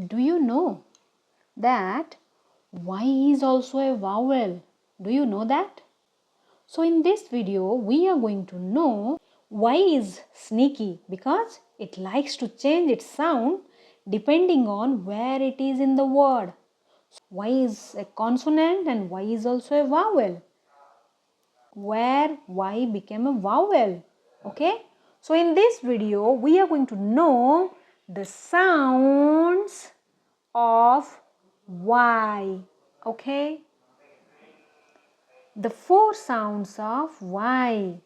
Do you know that Y is also a vowel? Do you know that? So in this video, we are going to know Y is sneaky because it likes to change its sound depending on where it is in the word. Y is a consonant and Y is also a vowel. Where Y became a vowel. Okay? So in this video, we are going to know the sounds of Y. Okay? The four sounds of Y.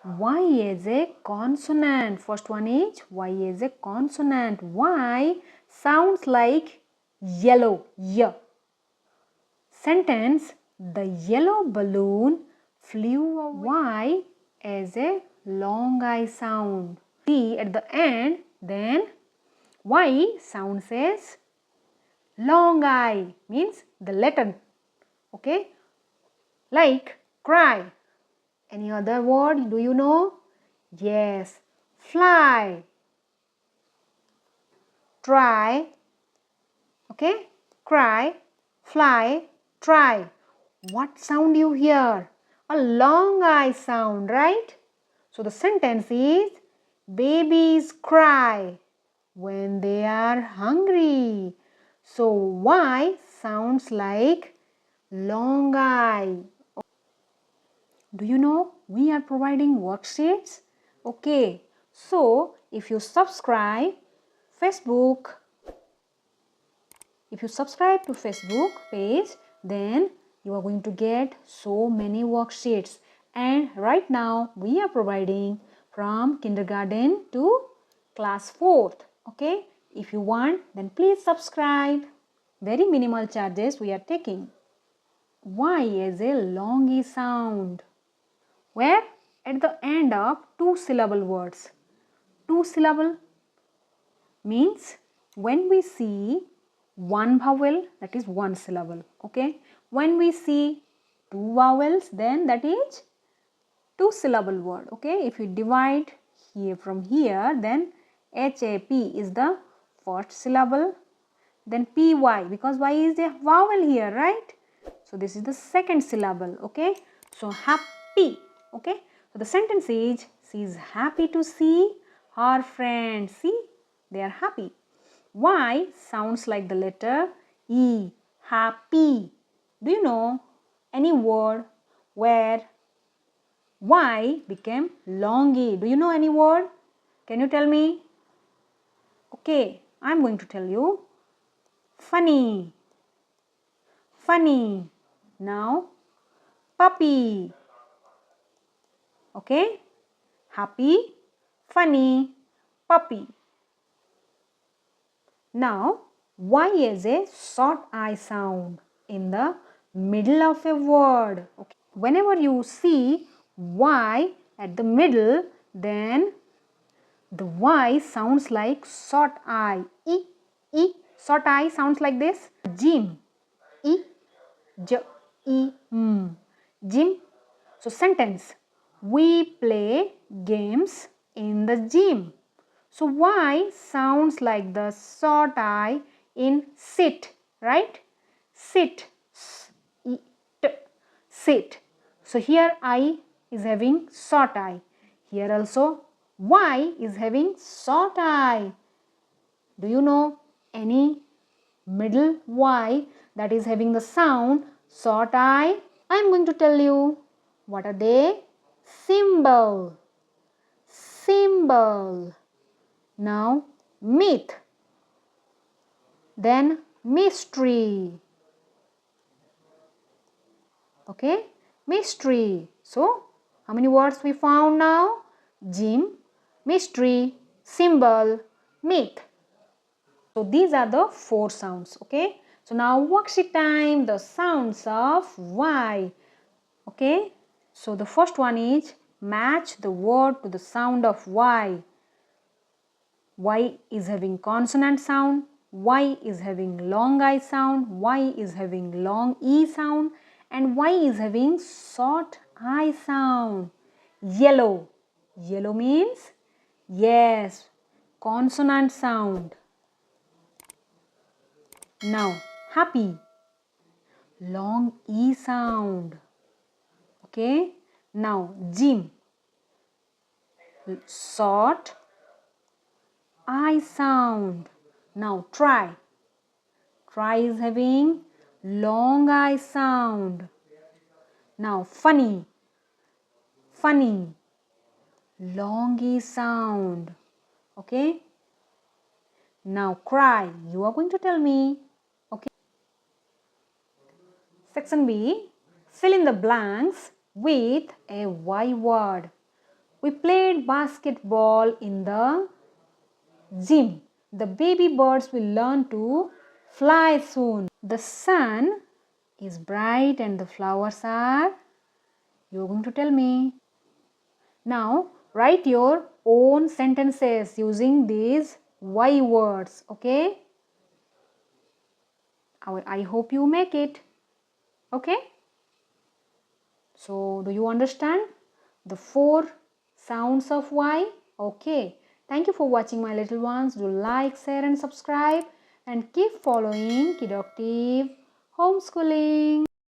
Y is a consonant. First one is Y is a consonant. Y sounds like yellow. Y. Sentence: the yellow balloon flew away. Y is a long I sound. See at the end, then Y sound says long I, means the letter. Okay, like cry. Any other word do you know? Yes, fly, try. Okay, cry, fly, try. What sound you hear? A long I sound, right? So the sentence is: babies cry when they are hungry. So Y sounds like long I. Do you know we are providing worksheets? Okay, so if you subscribe Facebook, if you subscribe to Facebook page, then you are going to get so many worksheets. And right now we are providing from kindergarten to class 4th. Okay, if you want, then please subscribe. Very minimal charges we are taking. Y is a long E sound, where at the end of two syllable words. Two syllable means when we see one vowel, that is one syllable. Okay, when we see two vowels, then that is two syllable word. Okay, if you divide here from here, then HAP is the first syllable, then PY, because Y is a vowel here, right? So this is the second syllable. Okay, so happy. Okay, so the sentence is: she is happy to see her friend. See, they are happy. Y sounds like the letter E, happy. Do you know any word where Y became long E? Do you know any word? Can you tell me? Okay, I am going to tell you. Funny, funny. Now, puppy. Okay, happy, funny, puppy. Now, Y is a short I sound in the middle of a word. Okay. Whenever you see Y at the middle, then the Y sounds like short I. E, E, short I sounds like this. Gym, E, J, E, M. Gym. So sentence: we play games in the gym. So Y sounds like the short I in sit, right? Sit, sit. So here I is having short I. Here also Y is having short I. Do you know any middle Y that is having the sound short I? I am going to tell you. What are they? Symbol, symbol. Now, myth, then mystery. Okay, mystery. So, how many words we found now? Gym, mystery, symbol, myth. So, these are the four sounds. Okay, so now worksheet time, the sounds of Y. Okay, so the first one is match the word to the sound of Y. Y is having consonant sound, Y is having long I sound, Y is having long E sound, and Y is having short I sound. Yellow. Yellow means, yes, consonant sound. Now, happy. Long E sound. Okay. Now, gym. Short I sound. Now, try. Try is having long I sound. Now, funny. Funny. Long E sound. Okay. Now, cry. You are going to tell me. Okay. Section B. Fill in the blanks with a Y word. We played basketball in the gym. The baby birds will learn to fly soon. The sun is bright and the flowers are. You are going to tell me. Now, write your own sentences using these Y words. Okay? I hope you make it. Okay? So, do you understand the 4 sounds of Y? Okay. Thank you for watching, my little ones. Do like, share and subscribe and keep following Kidoctave Homeschooling.